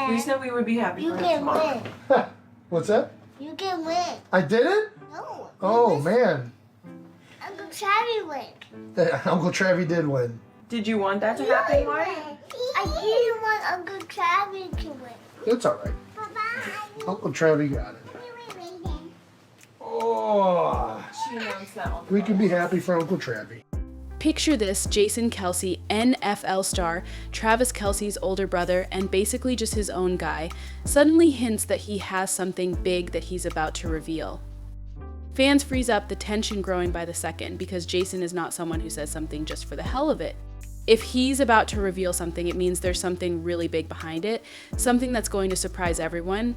We said we would be happy You for him can tomorrow. win. What's that? You can win. I did it? No. Oh, man. Uncle Travis win. Uncle Travis did win. Did you want that to happen, Marty? I didn't want Uncle Travis to win. It's all right. Uncle Travis got it. Oh, She announced that one. we can be happy for Uncle Travis. Picture this: Jason Kelce, NFL star, Travis Kelce's older brother, and basically just his own guy, suddenly hints that he has something big that he's about to reveal. Fans freeze up, the tension growing by the second, because Jason is not someone who says something just for the hell of it. If he's about to reveal something, it means there's something really big behind it, something that's going to surprise everyone.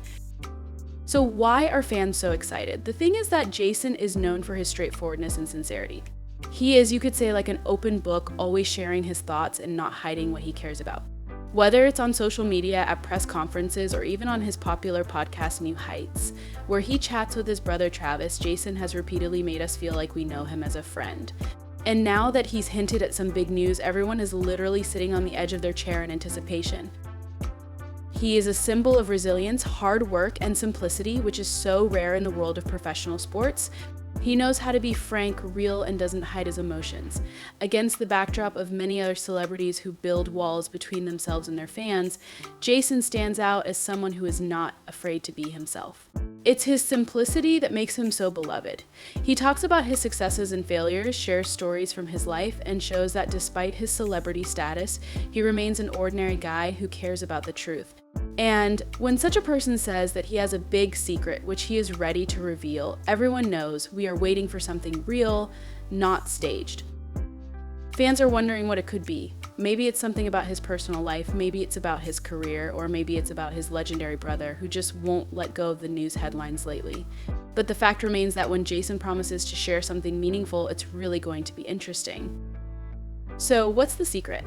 So why are fans so excited? The thing is that Jason is known for his straightforwardness and sincerity. He is, you could say, like an open book, always sharing his thoughts and not hiding what he cares about. Whether it's on social media, at press conferences, or even on his popular podcast, New Heights, where he chats with his brother Travis, Jason has repeatedly made us feel like we know him as a friend. And now that he's hinted at some big news, everyone is literally sitting on the edge of their chair in anticipation. He is a symbol of resilience, hard work, and simplicity, which is so rare in the world of professional sports. He knows how to be frank, real, and doesn't hide his emotions. Against the backdrop of many other celebrities who build walls between themselves and their fans, Jason stands out as someone who is not afraid to be himself. It's his simplicity that makes him so beloved. He talks about his successes and failures, shares stories from his life, and shows that despite his celebrity status, he remains an ordinary guy who cares about the truth. And when such a person says that he has a big secret which he is ready to reveal, everyone knows we are waiting for something real, not staged. Fans are wondering what it could be. Maybe it's something about his personal life, maybe it's about his career, or maybe it's about his legendary brother who just won't let go of the news headlines lately. But the fact remains that when Jason promises to share something meaningful, it's really going to be interesting. So what's the secret?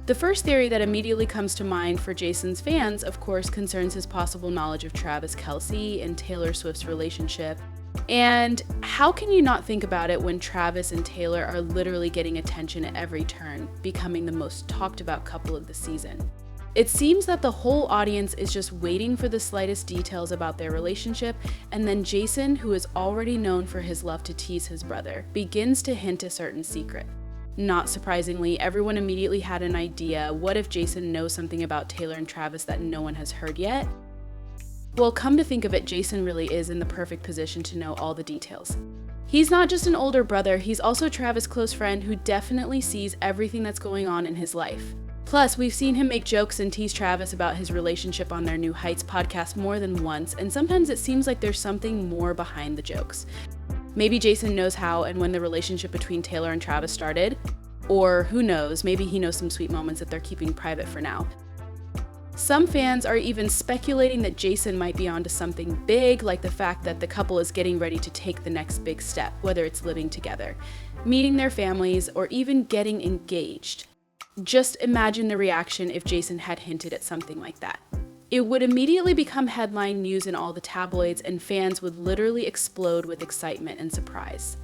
The first theory that immediately comes to mind for Jason's fans, of course, concerns his possible knowledge of Travis Kelce and Taylor Swift's relationship. And how can you not think about it when Travis and Taylor are literally getting attention at every turn, becoming the most talked about couple of the season? It seems that the whole audience is just waiting for the slightest details about their relationship, and then Jason, who is already known for his love to tease his brother, begins to hint a certain secret. Not surprisingly, everyone immediately had an idea. What if Jason knows something about Taylor and Travis that no one has heard yet? Well, come to think of it, Jason really is in the perfect position to know all the details. He's not just an older brother, he's also Travis' close friend who definitely sees everything that's going on in his life. Plus, we've seen him make jokes and tease Travis about his relationship on their New Heights podcast more than once, and sometimes it seems like there's something more behind the jokes. Maybe Jason knows how and when the relationship between Taylor and Travis started, or who knows, maybe he knows some sweet moments that they're keeping private for now. Some fans are even speculating that Jason might be onto something big, like the fact that the couple is getting ready to take the next big step, whether it's living together, meeting their families, or even getting engaged. Just imagine the reaction if Jason had hinted at something like that. It would immediately become headline news in all the tabloids, and fans would literally explode with excitement and surprise.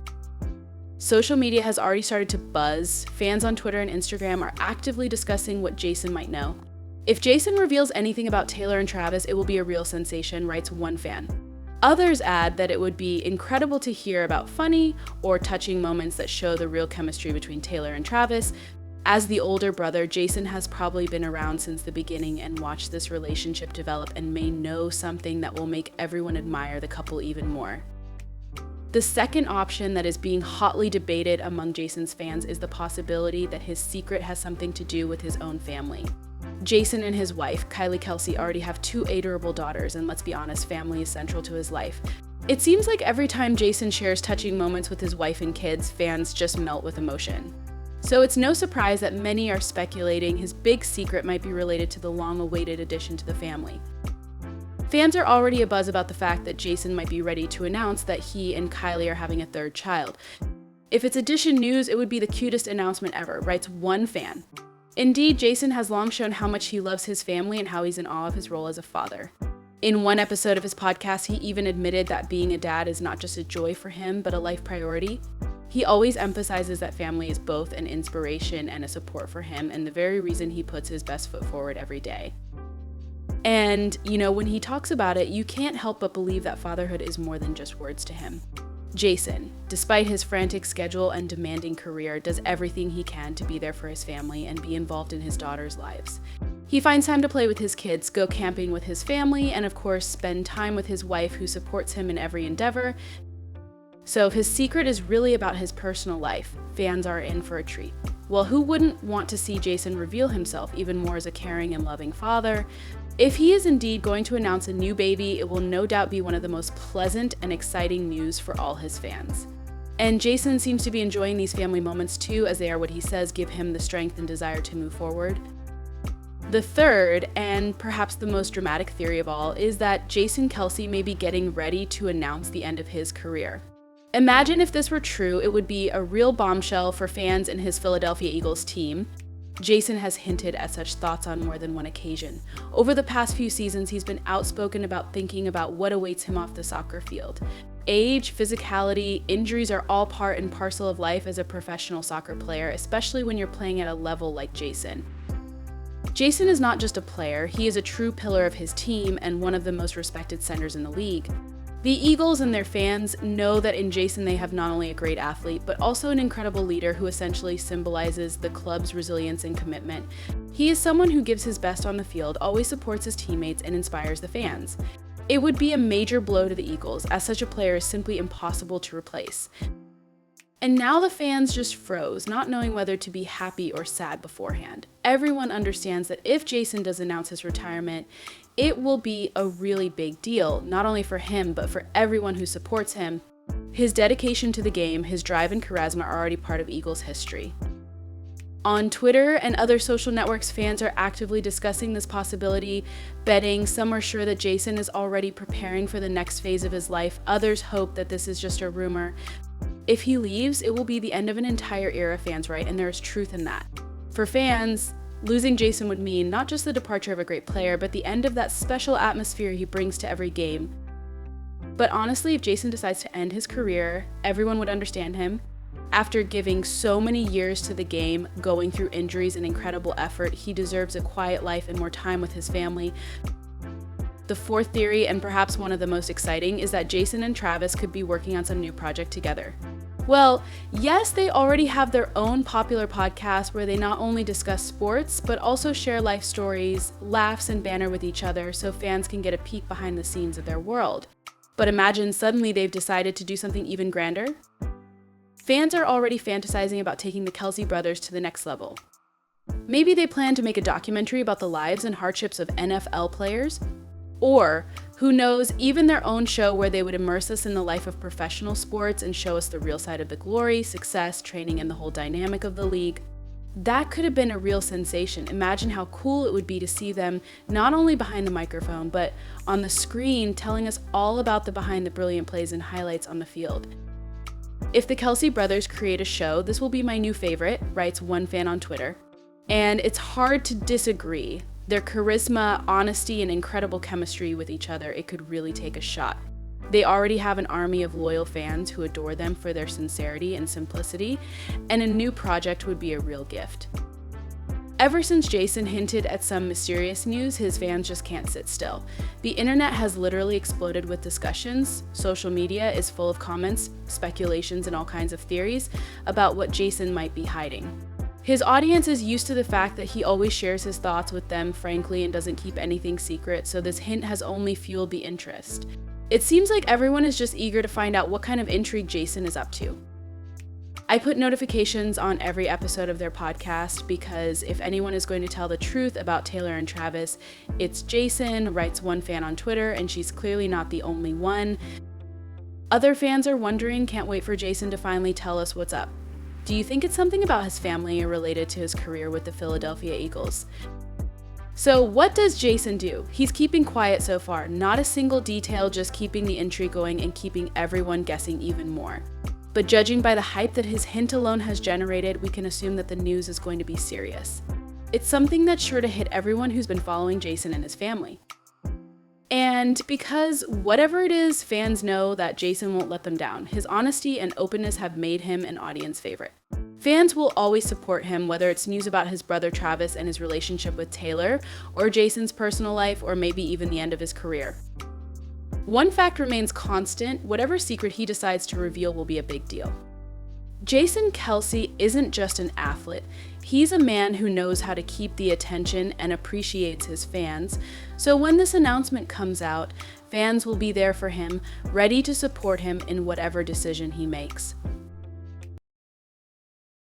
Social media has already started to buzz. Fans on Twitter and Instagram are actively discussing what Jason might know. If Jason reveals anything about Taylor and Travis, it will be a real sensation, writes one fan. Others add that it would be incredible to hear about funny or touching moments that show the real chemistry between Taylor and Travis. As the older brother, Jason has probably been around since the beginning and watched this relationship develop and may know something that will make everyone admire the couple even more. The second option that is being hotly debated among Jason's fans is the possibility that his secret has something to do with his own family. Jason and his wife, Kelsey, already have 2 adorable daughters, and let's be honest, family is central to his life. It seems like every time Jason shares touching moments with his wife and kids, fans just melt with emotion. So it's no surprise that many are speculating his big secret might be related to the long-awaited addition to the family. Fans are already abuzz about the fact that Jason might be ready to announce that he and Kylie are having a 3rd child. If it's addition news, it would be the cutest announcement ever, writes one fan. Indeed, Jason has long shown how much he loves his family and how he's in awe of his role as a father. In one episode of his podcast, he even admitted that being a dad is not just a joy for him, but a life priority. He always emphasizes that family is both an inspiration and a support for him, and the very reason he puts his best foot forward every day. And, when he talks about it, you can't help but believe that fatherhood is more than just words to him. Jason, despite his frantic schedule and demanding career, does everything he can to be there for his family and be involved in his daughters' lives. He finds time to play with his kids, go camping with his family, and of course, spend time with his wife who supports him in every endeavor. So if his secret is really about his personal life, fans are in for a treat. Well, who wouldn't want to see Jason reveal himself even more as a caring and loving father? If he is indeed going to announce a new baby, it will no doubt be one of the most pleasant and exciting news for all his fans. And Jason seems to be enjoying these family moments too, as they are what he says give him the strength and desire to move forward. The third, and perhaps the most dramatic theory of all, is that Jason Kelce may be getting ready to announce the end of his career. Imagine if this were true, it would be a real bombshell for fans and his Philadelphia Eagles team. Jason has hinted at such thoughts on more than one occasion. Over the past few seasons, he's been outspoken about thinking about what awaits him off the soccer field. Age, physicality, injuries are all part and parcel of life as a professional soccer player, especially when you're playing at a level like Jason. Jason is not just a player, he is a true pillar of his team and one of the most respected centers in the league. The Eagles and their fans know that in Jason they have not only a great athlete, but also an incredible leader who essentially symbolizes the club's resilience and commitment. He is someone who gives his best on the field, always supports his teammates, and inspires the fans. It would be a major blow to the Eagles, as such a player is simply impossible to replace. And now the fans just froze, not knowing whether to be happy or sad beforehand. Everyone understands that if Jason does announce his retirement, it will be a really big deal, not only for him, but for everyone who supports him. His dedication to the game, his drive and charisma are already part of Eagles history. On Twitter and other social networks, fans are actively discussing this possibility, betting. Some are sure that Jason is already preparing for the next phase of his life. Others hope that this is just a rumor. If he leaves, it will be the end of an entire era, fans write, and there is truth in that. For fans, losing Jason would mean not just the departure of a great player, but the end of that special atmosphere he brings to every game. But honestly, if Jason decides to end his career, everyone would understand him. After giving so many years to the game, going through injuries and incredible effort, he deserves a quiet life and more time with his family. The fourth theory, and perhaps one of the most exciting, is that Jason and Travis could be working on some new project together. Well, yes, they already have their own popular podcast where they not only discuss sports, but also share life stories, laughs, and banter with each other so fans can get a peek behind the scenes of their world. But imagine suddenly they've decided to do something even grander. Fans are already fantasizing about taking the Kelce brothers to the next level. Maybe they plan to make a documentary about the lives and hardships of NFL players, or, who knows, even their own show where they would immerse us in the life of professional sports and show us the real side of the glory, success, training, and the whole dynamic of the league. That could have been a real sensation. Imagine how cool it would be to see them not only behind the microphone, but on the screen telling us all about the behind the brilliant plays and highlights on the field. If the Kelce brothers create a show, this will be my new favorite, writes one fan on Twitter. And it's hard to disagree. Their charisma, honesty, and incredible chemistry with each other, it could really take a shot. They already have an army of loyal fans who adore them for their sincerity and simplicity, and a new project would be a real gift. Ever since Jason hinted at some mysterious news, his fans just can't sit still. The internet has literally exploded with discussions. Social media is full of comments, speculations, and all kinds of theories about what Jason might be hiding. His audience is used to the fact that he always shares his thoughts with them frankly and doesn't keep anything secret, so this hint has only fueled the interest. It seems like everyone is just eager to find out what kind of intrigue Jason is up to. I put notifications on every episode of their podcast because if anyone is going to tell the truth about Taylor and Travis, it's Jason, writes one fan on Twitter, and she's clearly not the only one. Other fans are wondering, can't wait for Jason to finally tell us what's up. Do you think it's something about his family or related to his career with the Philadelphia Eagles? So what does Jason do? He's keeping quiet so far, not a single detail, just keeping the intrigue going and keeping everyone guessing even more. But judging by the hype that his hint alone has generated, we can assume that the news is going to be serious. It's something that's sure to hit everyone who's been following Jason and his family. And because whatever it is, fans know that Jason won't let them down. His honesty and openness have made him an audience favorite. Fans will always support him, whether it's news about his brother Travis and his relationship with Taylor, or Jason's personal life, or maybe even the end of his career. One fact remains constant: whatever secret he decides to reveal will be a big deal. Jason Kelce isn't just an athlete. He's a man who knows how to keep the attention and appreciates his fans. So when this announcement comes out, fans will be there for him, ready to support him in whatever decision he makes.